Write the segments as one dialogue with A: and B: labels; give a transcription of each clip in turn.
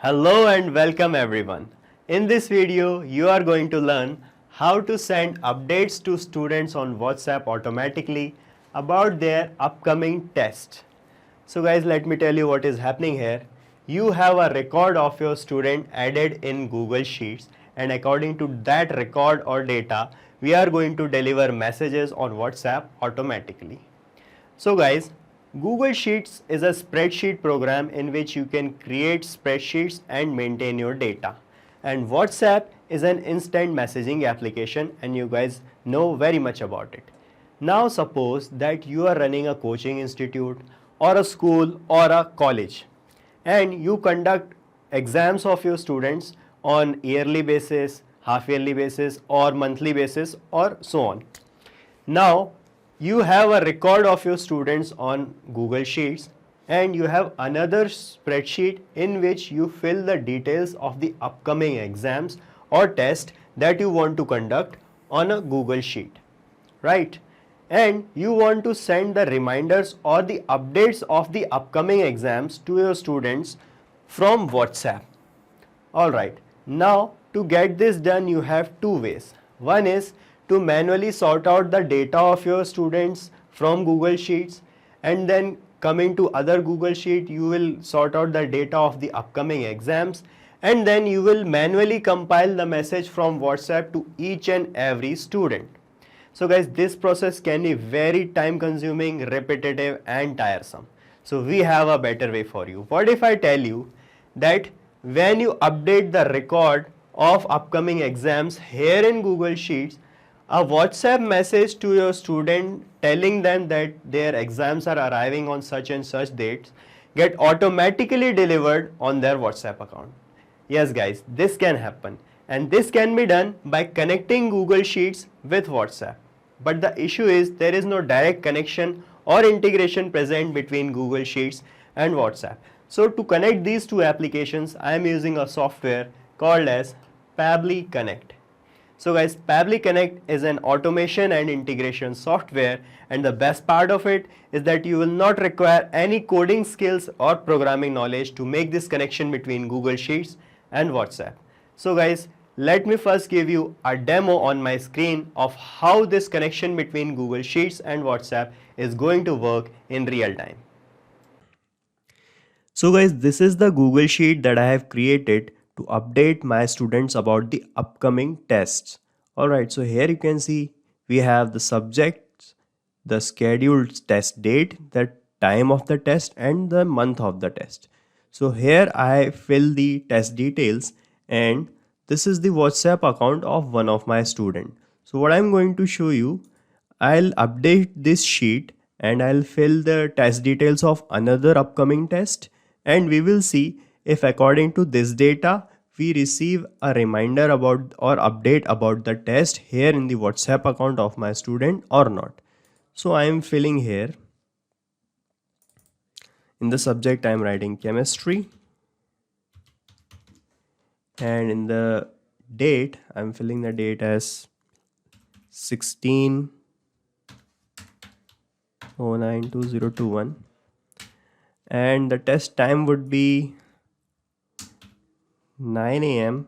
A: Hello and welcome everyone. In this video, you are going to learn how to send updates to students on WhatsApp automatically about their upcoming test. So guys, let me tell you what is happening here. You have a record of your student added in Google Sheets, and according to that record or data, we are going to deliver messages on WhatsApp automatically. So guys, Google Sheets is a spreadsheet program in which you can create spreadsheets and maintain your data. And WhatsApp is an instant messaging application, and you guys know very much about it. Now suppose that you are running a coaching institute or a school or a college, and you conduct exams of your students on yearly basis, half yearly basis or monthly basis or so on. Now you have a record of your students on Google Sheets, and you have another spreadsheet in which you fill the details of the upcoming exams or test that you want to conduct on a Google Sheet, right? And you want to send the reminders or the updates of the upcoming exams to your students from WhatsApp. Alright, now to get this done, you have two ways. One is to manually sort out the data of your students from Google Sheets, and then coming to other Google Sheet, you will sort out the data of the upcoming exams, and then you will manually compile the message from WhatsApp to each and every student. So guys, this process can be very time consuming, repetitive and tiresome. So we have a better way for you. What if I tell you that when you update the record of upcoming exams here in Google Sheets, a WhatsApp message to your student telling them that their exams are arriving on such and such dates get automatically delivered on their WhatsApp account. Yes guys, this can happen, and this can be done by connecting Google Sheets with WhatsApp. But the issue is there is no direct connection or integration present between Google Sheets and WhatsApp. So to connect these two applications, I am using a software called as Pabbly Connect. So guys, Pabbly Connect is an automation and integration software, and the best part of it is that you will not require any coding skills or programming knowledge to make this connection between Google Sheets and WhatsApp. So guys, let me first give you a demo on my screen of how this connection between Google Sheets and WhatsApp is going to work in real time. So guys, this is the Google Sheet that I have created to update my students about the upcoming tests. Alright, so here you can see we have the subjects, the scheduled test date, the time of the test and the month of the test. So here I fill the test details, and this is the WhatsApp account of one of my student. So what I'm going to show you, I'll update this sheet and I'll fill the test details of another upcoming test, and we will see if according to this data we receive a reminder about or update about the test here in the WhatsApp account of my student or not. So I am filling here. In the subject I am writing chemistry, and in the date I am filling the date as 16/09/2021, and the test time would be 9 a.m.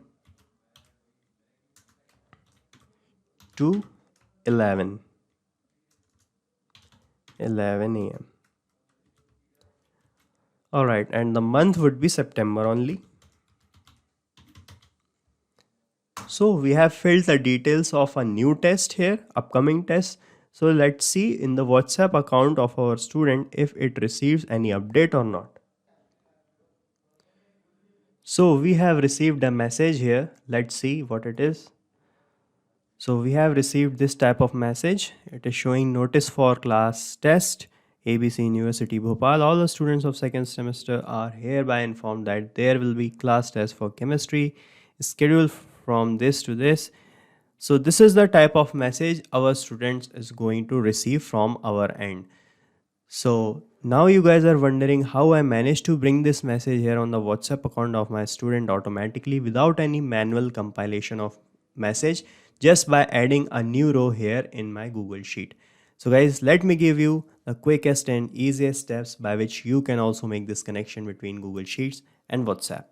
A: to 11 a.m. Alright, and the month would be September only. So we have filled the details of a new test here, upcoming test. So let's see in the WhatsApp account of our student if it receives any update or not. So we have received a message here. Let's see what it is. So we have received this type of message. It is showing notice for class test, ABC University Bhopal. All the students of second semester are hereby informed that there will be class test for chemistry scheduled from this to this. So this is the type of message our students is going to receive from our end. So now you guys are wondering how I managed to bring this message here on the WhatsApp account of my student automatically without any manual compilation of message, just by adding a new row here in my Google Sheet. So guys, let me give you the quickest and easiest steps by which you can also make this connection between Google Sheets and WhatsApp.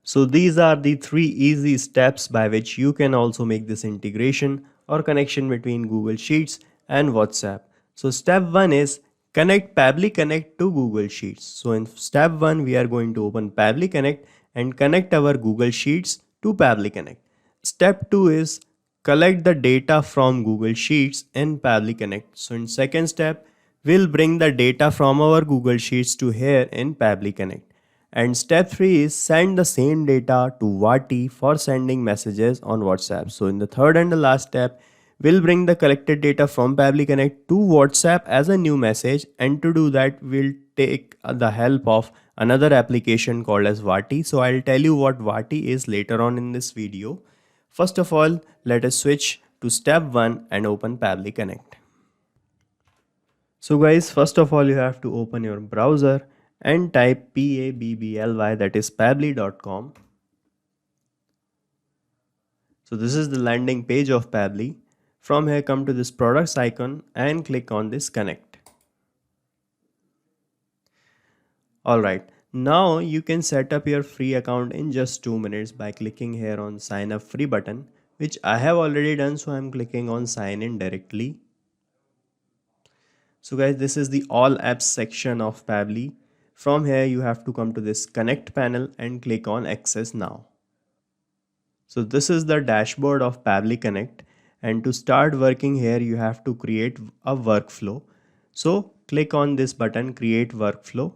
A: So these are the 3 easy steps by which you can also make this integration or connection between Google Sheets and WhatsApp. So step 1 is connect Pabbly Connect to Google Sheets. So in step 1 we are going to open Pabbly Connect and connect our Google Sheets to Pabbly Connect. Step 2 is collect the data from Google Sheets in Pabbly Connect. So in second step, we'll bring the data from our Google Sheets to here in Pabbly Connect. And step 3 is send the same data to 𝗏𝗏 for sending messages on WhatsApp. So in the third and the last step, we'll bring the collected data from Pabbly Connect to WhatsApp as a new message, and to do that we'll take the help of another application called as 𝗏𝗏. So I'll tell you what 𝗏𝗏 is later on in this video. First of all, let us switch to step 1 and open Pabbly Connect. So guys, first of all you have to open your browser and type Pabbly, that is pabbly.com. So this is the landing page of Pabbly. From here come to this products icon and click on this connect. Alright, now you can set up your free account in just 2 minutes by clicking here on sign up free button, which I have already done, so I'm clicking on sign in directly. So guys, this is the all apps section of Pabbly. From here you have to come to this connect panel and click on access now. So this is the dashboard of Pabbly Connect, and to start working here you have to create a workflow. So click on this button, create workflow,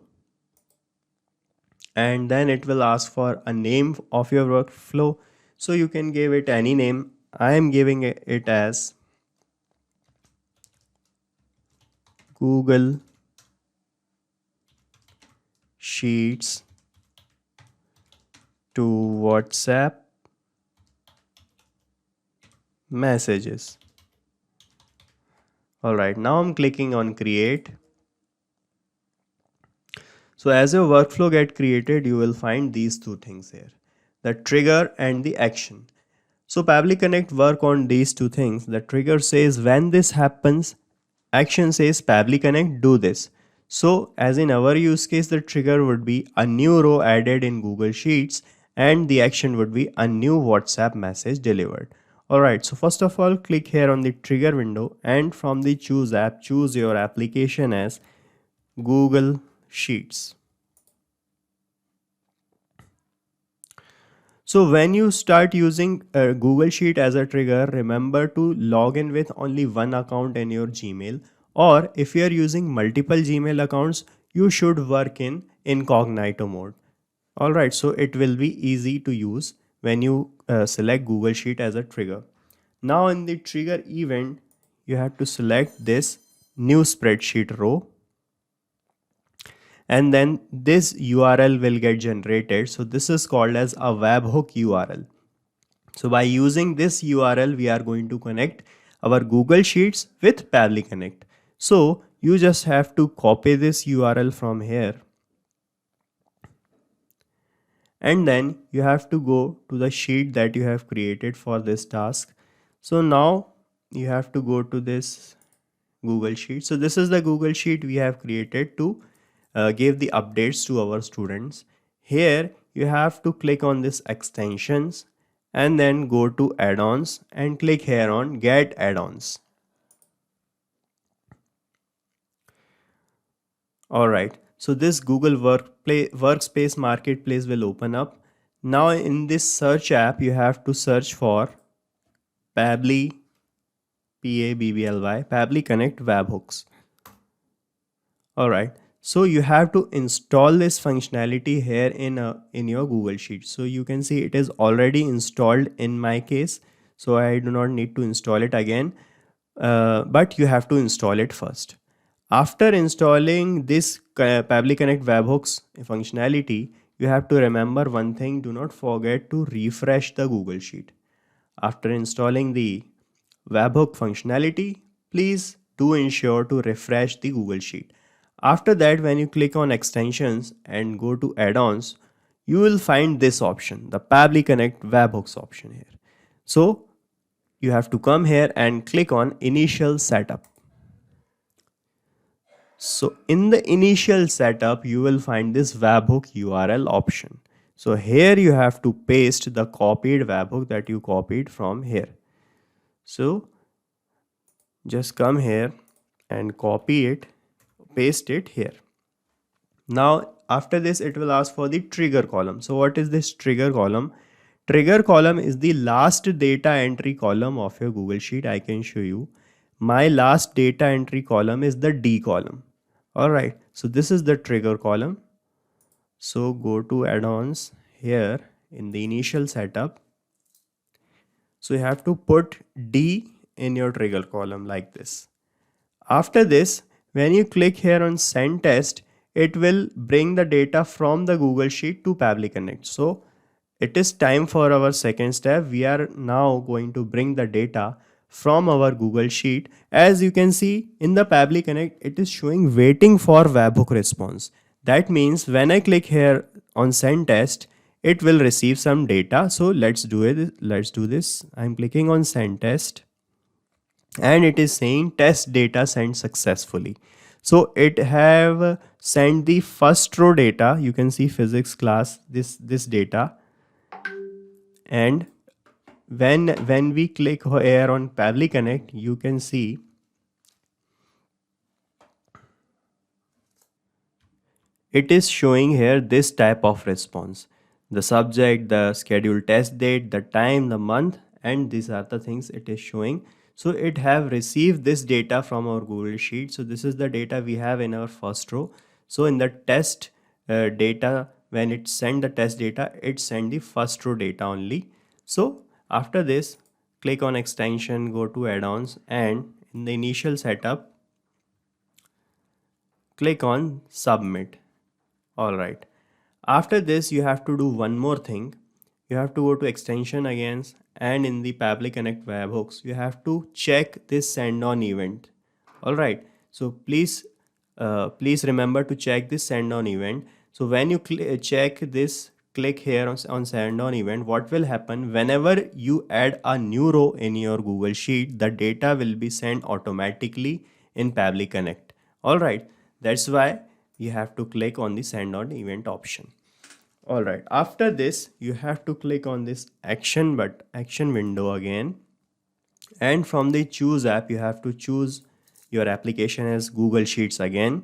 A: and then it will ask for a name of your workflow. So you can give it any name. I am giving it as Google Sheets to WhatsApp messages. Alright, now I'm clicking on create. So as your workflow get created, you will find these two things here, the trigger and the action. So Pabbly Connect work on these two things. The trigger says when this happens, action says Pabbly Connect do this. So as in our use case, the trigger would be a new row added in Google Sheets, and the action would be a new WhatsApp message delivered. Alright, so first of all click here on the trigger window, and from the choose app, choose your application as Google Sheets. So when you start using Google Sheet as a trigger, remember to log in with only one account in your Gmail, or if you are using multiple Gmail accounts, you should work in incognito mode. Alright, so it will be easy to use when you select Google Sheet as a trigger. Now in the trigger event, you have to select this new spreadsheet row, and then this URL will get generated. So this is called as a webhook URL. So by using this URL, we are going to connect our Google Sheets with Pabbly Connect. So you just have to copy this URL from here, and then you have to go to the sheet that you have created for this task. So now you have to go to this Google Sheet. So this is the Google Sheet we have created to give the updates to our students. Here you have to click on this extensions and then go to add-ons and click here on get add-ons. Alright, so this Google Workspace Marketplace will open up. Now in this search app, you have to search for Pabbly, Pabbly Connect webhooks. Alright, so you have to install this functionality here in your Google Sheet. So you can see it is already installed in my case, so I do not need to install it again, but you have to install it first. After installing this Pabbly Connect webhooks functionality, you have to remember one thing: do not forget to refresh the Google Sheet. After installing the webhook functionality, please do ensure to refresh the Google Sheet. After that, when you click on extensions and go to add-ons, you will find this option, the Pabbly Connect webhooks option here. So you have to come here and click on initial setup. So in the initial setup, you will find this webhook URL option. So here you have to paste the copied webhook that you copied from here. So just come here and copy it, paste it here. Now after this it will ask for the trigger column. So what is this trigger column? Trigger column is the last data entry column of your Google Sheet. I can show you. My last data entry column is the D column. Alright, so this is the trigger column. So go to add-ons here in the initial setup. So you have to put D in your trigger column like this. After this, when you click here on send test, it will bring the data from the Google Sheet to Pabbly Connect. So it is time for our second step. We are now going to bring the data from our Google Sheet. As you can see in the Pabbly Connect, it is showing waiting for webhook response. That means when I click here on send test, it will receive some data. So let's do it. Let's do this. I'm clicking on send test and it is saying test data sent successfully. So it have sent the first row data. You can see physics class, this data. And when we click here on Pabbly Connect, you can see it is showing here this type of response: the subject, the scheduled test date, the time, the month, and these are the things it is showing. So it have received this data from our Google Sheet. So this is the data we have in our first row. So in the test data, when it send the test data, it send the first row data only. So after this, click on extension, go to add-ons, and in the initial setup, click on submit. Alright. After this, you have to do one more thing. You have to go to extension again, and in the Pabbly Connect webhooks, you have to check this send on event. Alright. So please remember to check this send on event. So when you check this, click here on send on event, what will happen whenever you add a new row in your Google Sheet, the data will be sent automatically in Pabbly Connect. Alright. That's why you have to click on the send on event option. Alright, after this, you have to click on this action window again. And from the choose app, you have to choose your application as Google Sheets again.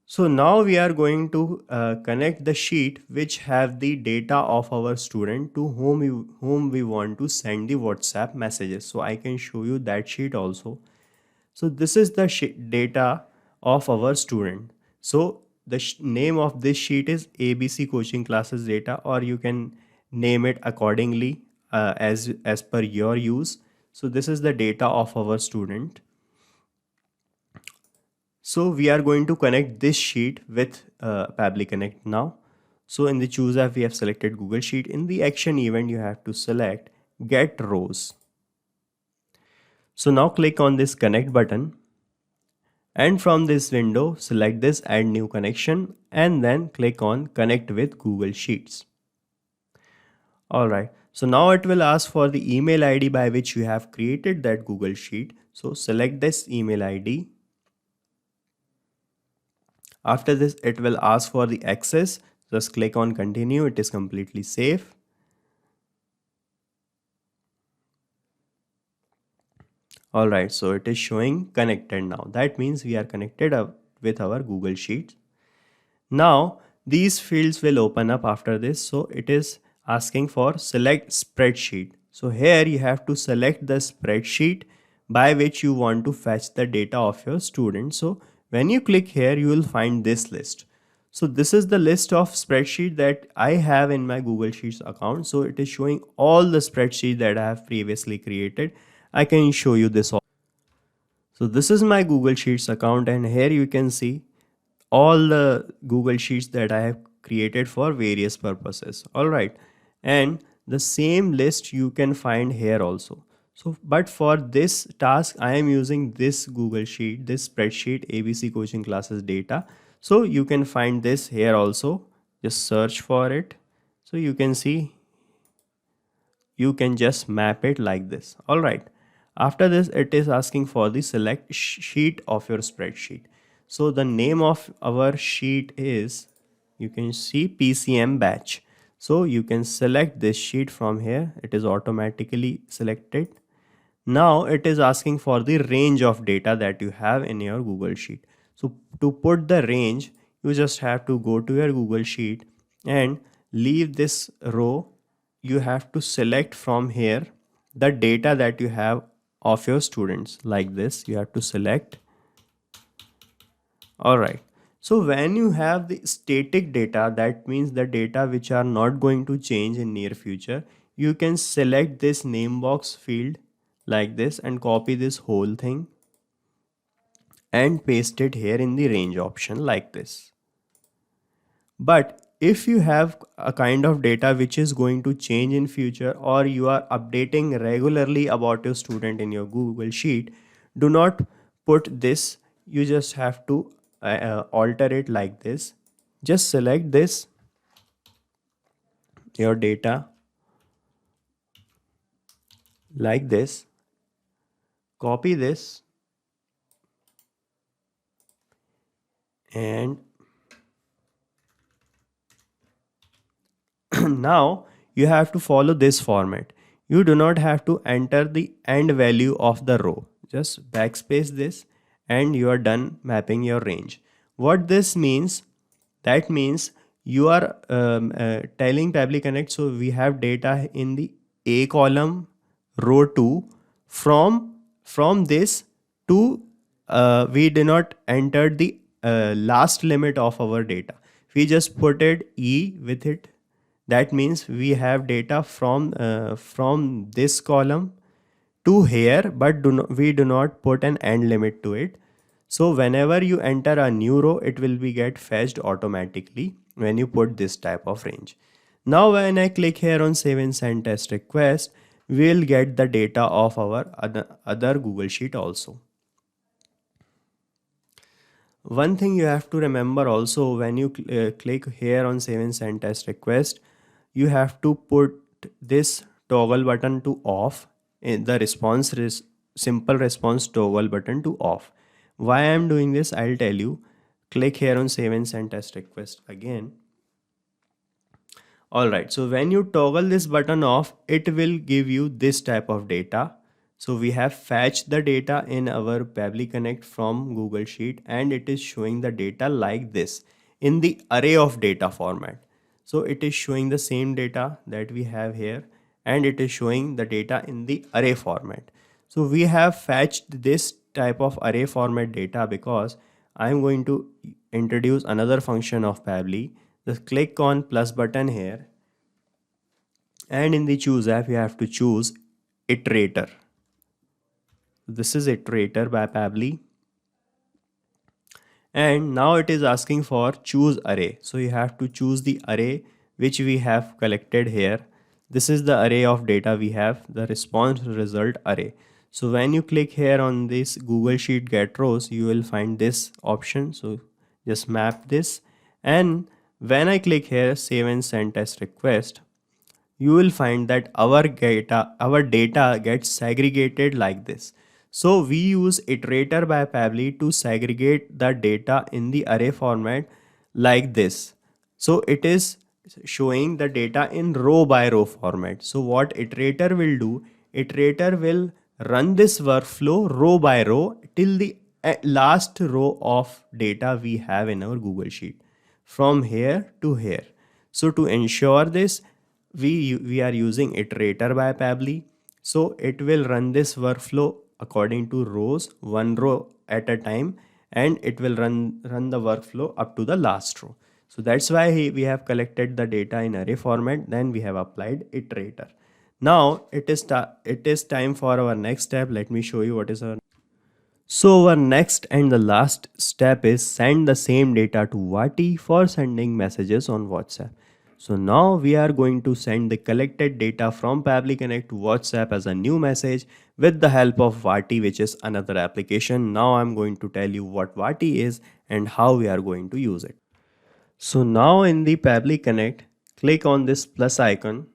A: So now we are going to connect the sheet which have the data of our student to whom we want to send the WhatsApp messages. So I can show you that sheet also. So this is the data of our student. So the name of this sheet is ABC coaching classes data, or you can name it accordingly as per your use. So this is the data of our student. So we are going to connect this sheet with Pabbly Connect now. So in the choose app, we have selected Google Sheet. In the action event, you have to select get rows. So now click on this connect button. And from this window, select this add new connection and then click on connect with Google Sheets. Alright, so now it will ask for the email ID by which you have created that Google Sheet. So select this email ID. After this, it will ask for the access. Just click on continue. It is completely safe. Alright, so it is showing connected now. That means we are connected up with our Google Sheets. Now these fields will open up after this. So it is asking for select spreadsheet. So here you have to select the spreadsheet by which you want to fetch the data of your student. So when you click here, you will find this list. So this is the list of spreadsheet that I have in my Google Sheets account. So it is showing all the spreadsheet that I have previously created. I can show you this. So this is my Google Sheets account, and here you can see all the Google Sheets that I have created for various purposes. Alright, and the same list you can find here also. So but for this task, I am using this Google Sheet, this spreadsheet ABC coaching classes data. So you can find this here also. Just search for it. So you can see, you can just map it like this. Alright. After this, it is asking for the select sheet of your spreadsheet. So the name of our sheet is, you can see PCM batch. So you can select this sheet from here. It is automatically selected. Now it is asking for the range of data that you have in your Google Sheet. So to put the range, you just have to go to your Google Sheet and leave this row. You have to select from here the data that you have of your students. Like this, you have to select. Alright. So when you have the static data, that means the data which are not going to change in near future, you can select this name box field like this and copy this whole thing and paste it here in the range option like this. But if you have a kind of data which is going to change in future, or you are updating regularly about your student in your Google Sheet, do not put this. You just have to alter it like this. Just select this, your data like this, copy this, and now you have to follow this format. You do not have to enter the end value of the row. Just backspace this and you are done mapping your range. What this means, that means you are telling Pabbly Connect, so we have data in the A column, row 2, from this to we do not enter the last limit of our data. We just put it E with it. That means we have data from this column to here, but we do not put an end limit to it. So whenever you enter a new row, it will be get fetched automatically when you put this type of range. Now when I click here on save and send test request, we will get the data of our other Google Sheet also. One thing you have to remember also, when you click here on save and send test request, you have to put this toggle button to off, in the simple response toggle button to off. Why I am doing this, I'll tell you. Click here on save and send test request again. Alright, so when you toggle this button off, it will give you this type of data. So we have fetched the data in our Pabbly Connect from Google Sheet, and it is showing the data like this in the array of data format. So it is showing the same data that we have here, and it is showing the data in the array format. So we have fetched this type of array format data because I'm going to introduce another function of Pabbly. Just click on plus button here, and in the choose app you have to choose iterator. This is iterator by Pabbly. And now it is asking for choose array. So you have to choose the array which we have collected here. This is the array of data we have, the response result array. So when you click here on this Google Sheet get rows, you will find this option. So just map this, and when I click here save and send test request, you will find that our data gets segregated like this. So we use iterator by Pabbly to segregate the data in the array format like this. So it is showing the data in row by row format. So what iterator will do, iterator will run this workflow row by row till the last row of data we have in our Google Sheet from here to here. So to ensure this, we are using iterator by Pabbly. So it will run this workflow according to rows, one row at a time, and it will run the workflow up to the last row. So that's why we have collected the data in array format, then we have applied iterator. Now it is time for our next step. Let me show you what is our. So our next and the last step is send the same data to 𝗏𝗏 for sending messages on WhatsApp. So now we are going to send the collected data from Pabbly Connect to WhatsApp as a new message with the help of 𝗏𝗏, which is another application. Now I'm going to tell you what 𝗏𝗏 is and how we are going to use it. So now in the Pabbly Connect, click on this plus icon,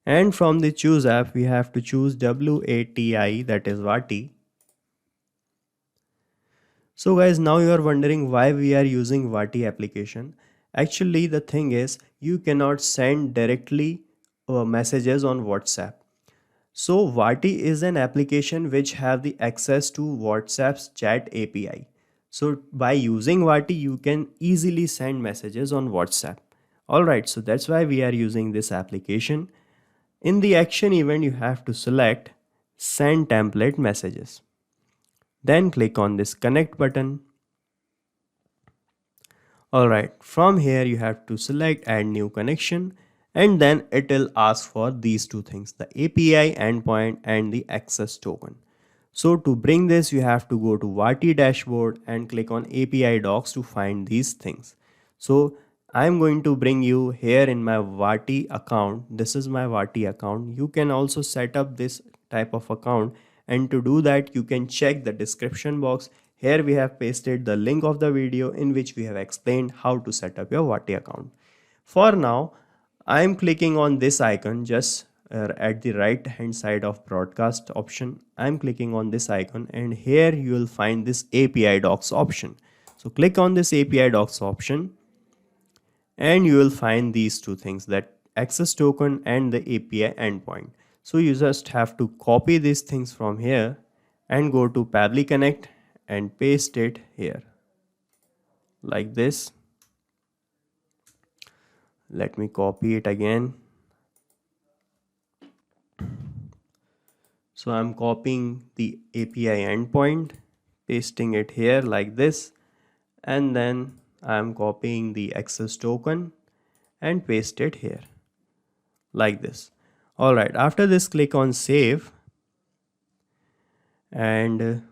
A: and from the choose app we have to choose WATI, that is 𝗏𝗏. So guys, now you are wondering why we are using 𝗏𝗏 application. Actually, the thing is you cannot send directly messages on WhatsApp. So 𝗏𝗏 is an application which have the access to WhatsApp's chat API. So by using 𝗏𝗏, you can easily send messages on WhatsApp. Alright, so that's why we are using this application. In the action event, you have to select send template messages. Then click on this connect button. Alright, from here you have to select add new connection, and then it will ask for these two things, the API endpoint and the access token. So to bring this, you have to go to 𝗏𝗏 dashboard and click on API docs to find these things. So I'm going to bring you here in my 𝗏𝗏 account. This is my 𝗏𝗏 account. You can also set up this type of account, and to do that you can check the description box. Here we have pasted the link of the video in which we have explained how to set up your 𝗏𝗏 account. For now, I'm clicking on this icon just at the right hand side of broadcast option. I'm clicking on this icon, and here you will find this API docs option. So click on this API docs option, and you will find these two things, that access token and the API endpoint. So you just have to copy these things from here and go to Pabbly Connect and paste it here like this. Let me copy it again. So I'm copying the API endpoint, pasting it here like this, and then I'm copying the access token and paste it here like this. Alright, after this click on save, and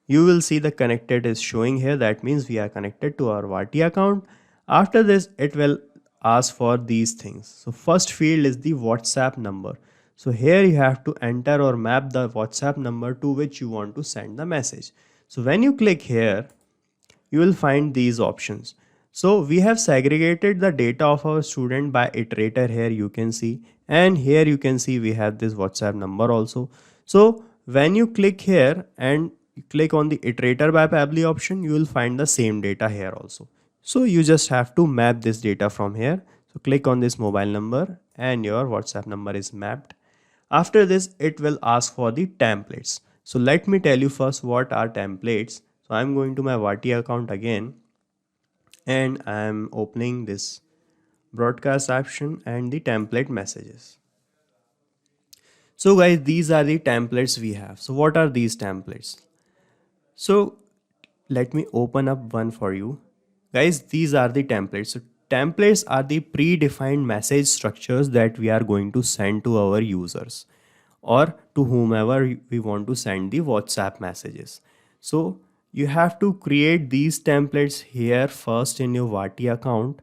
A: you will see the connected is showing here. That means we are connected to our 𝗏𝗏 account. After this, it will ask for these things. So first field is the WhatsApp number. So here you have to enter or map the WhatsApp number to which you want to send the message. So when you click here, you will find these options. So we have segregated the data of our student by iterator here, you can see, and here you can see we have this WhatsApp number also. So when you click here and click on the iterator by Pabbly option, you will find the same data here also. So you just have to map this data from here. So click on this mobile number and your WhatsApp number is mapped. After this, it will ask for the templates. So let me tell you first what are templates. So I'm going to my 𝗏𝗏 account again, and I'm opening this broadcast option and the template messages. So guys, these are the templates we have. So what are these templates? So let me open up one for you. Guys, these are the templates. So templates are the predefined message structures that we are going to send to our users or to whomever we want to send the WhatsApp messages. So you have to create these templates here first in your 𝗏𝗏 account,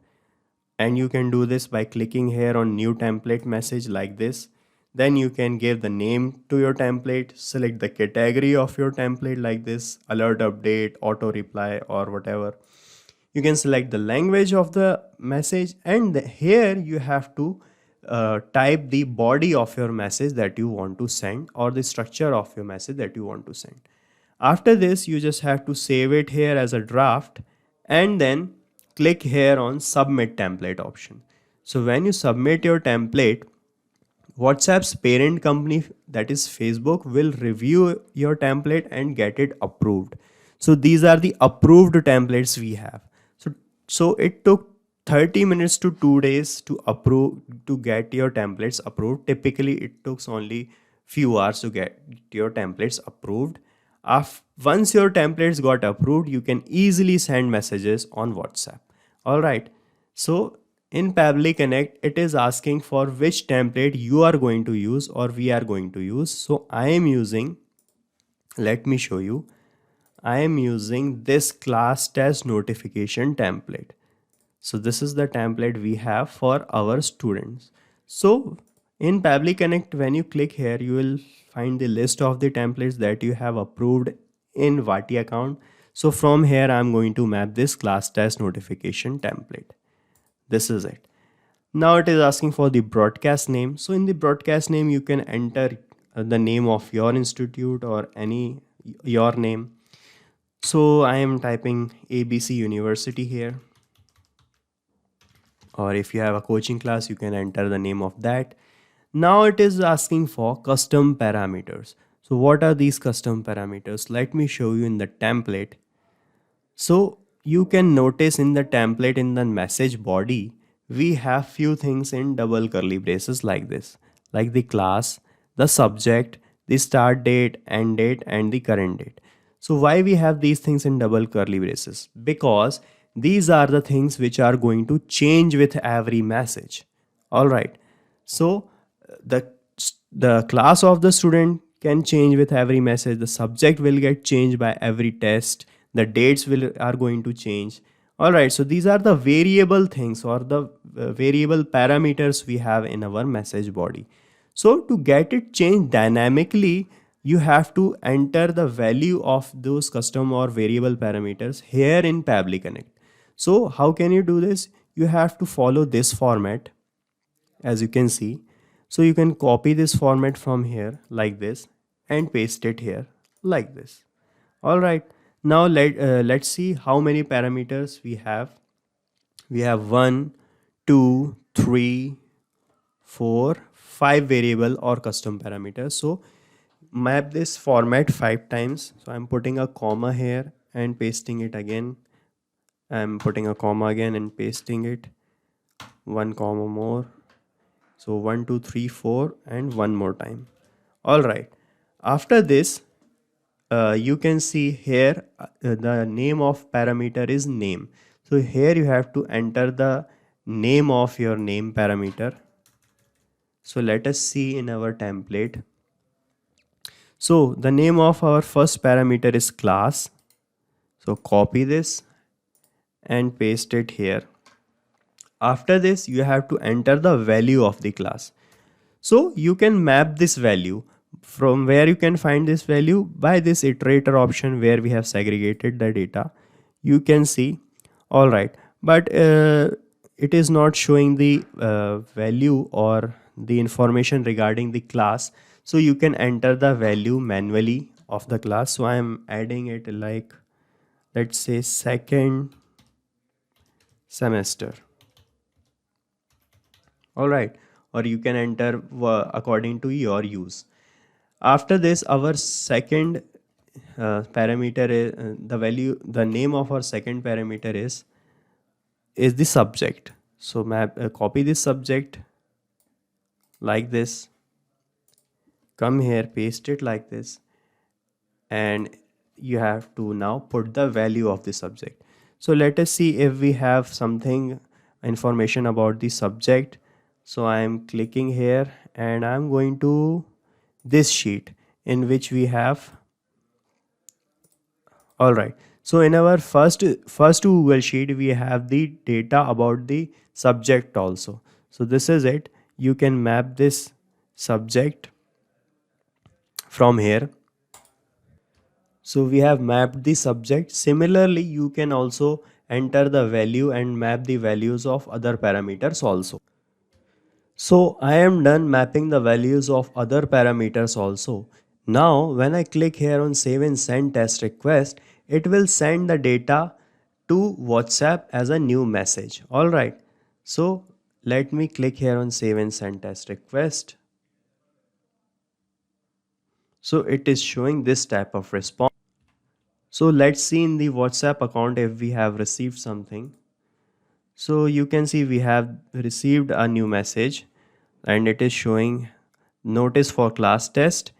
A: and you can do this by clicking here on new template message like this. Then you can give the name to your template, select the category of your template like this, alert, update, auto reply, or whatever. You can select the language of the message, and here you have to type the body of your message that you want to send or the structure of your message that you want to send. After this, you just have to save it here as a draft and then click here on submit template option. So when you submit your template, WhatsApp's parent company, that is Facebook, will review your template and get it approved. So these are the approved templates we have. So it took 30 minutes to 2 days to get your templates approved. Typically it took only few hours to get your templates approved. Once your templates got approved, you can easily send messages on WhatsApp. Alright, so in Pabbly Connect, it is asking for which template you are going to use or we are going to use. So I am using, let me show you, I am using this class test notification template. So this is the template we have for our students. So in Pabbly Connect, when you click here, you will find the list of the templates that you have approved in 𝗏𝗏 account. So from here, I'm going to map this class test notification template. This is it. Now it is asking for the broadcast name. So in the broadcast name, you can enter the name of your institute or your name. So I am typing ABC University here, or if you have a coaching class, you can enter the name of that. Now it is asking for custom parameters. So what are these custom parameters? Let me show you in the template. So you can notice in the template in the message body, we have few things in double curly braces like this, like the class, the subject, the start date, end date, and the current date. So why we have these things in double curly braces? Because these are the things which are going to change with every message. All right. So the the class of the student can change with every message, the subject will get changed by every test, the dates will are going to change. All right, so these are the variable things or the variable parameters we have in our message body. So to get it changed dynamically, you have to enter the value of those custom or variable parameters here in Pabbly Connect. So how can you do this? You have to follow this format, as you can see. So you can copy this format from here like this and paste it here like this. All right, now let's see how many parameters we have. We have 1, 2, 3, 4, 5 variable or custom parameters. So map this format 5 times. So I'm putting a comma here and pasting it again. I'm putting a comma again and pasting it. 1 comma more. So 1, 2, 3, 4 and one more time. All right. After this, you can see here the name of parameter is name. So here you have to enter the name of your name parameter. So let us see in our template. So the name of our first parameter is class. So copy this and paste it here. After this, you have to enter the value of the class. So you can map this value. From where you can find this value? By this iterator option where we have segregated the data. You can see. All right, but it is not showing the value or the information regarding the class. So you can enter the value manually of the class. So I am adding it like, let's say, second semester. All right, or you can enter according to your use. After this, our second parameter is the name of our second parameter is the subject. So copy this subject like this, come here, paste it like this, and you have to now put the value of the subject. So let us see if we have something information about the subject. So I am clicking here and I'm going to this sheet in which we have. All right, so in our first Google sheet we have the data about the subject also. So this is it. You can map this subject from here. So we have mapped the subject. Similarly, you can also enter the value and map the values of other parameters also. So I am done mapping the values of other parameters also. Now when I click here on save and send test request, it will send the data to WhatsApp as a new message. Alright, so let me click here on save and send test request. So it is showing this type of response. So let's see in the WhatsApp account if we have received something. So you can see we have received a new message and it is showing notice for class test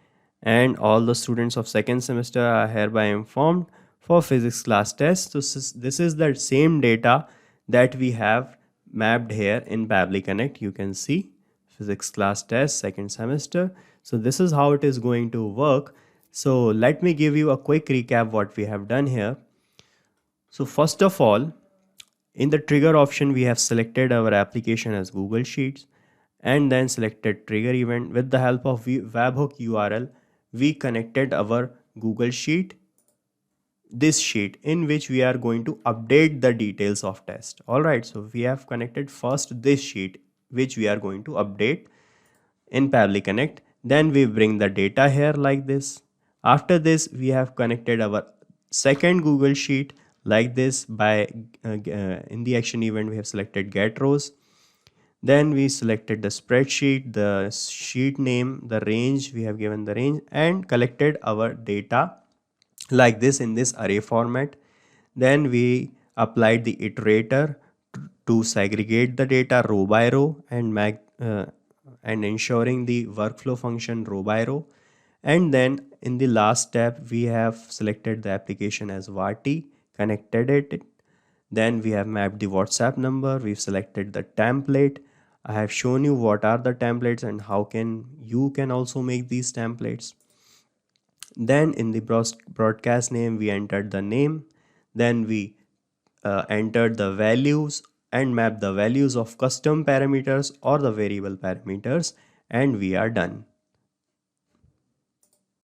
A: and all the students of second semester are hereby informed for physics class test. So this is the same data that we have mapped here in Pabbly Connect. You can see physics class test second semester. So this is how it is going to work. So let me give you a quick recap what we have done here. So first of all, in the trigger option, we have selected our application as Google Sheets and then selected trigger event. With the help of webhook URL, we connected our Google Sheet, this sheet in which we are going to update the details of test. All right, so we have connected first this sheet which we are going to update in Pabbly Connect. Then we bring the data here like this. After this, we have connected our second Google Sheet like this by in the action event we have selected get rows. Then we selected the spreadsheet, the sheet name, the range, we have given the range and collected our data like this in this array format. Then we applied the iterator to segregate the data row by row and ensuring the workflow function row by row. And then in the last step we have selected the application as 𝗏, connected it. Then we have mapped the WhatsApp number, we've selected the template. I have shown you what are the templates and how you can also make these templates. Then in the broadcast name we entered the name. Then we entered the values and mapped the values of custom parameters or the variable parameters, and we are done.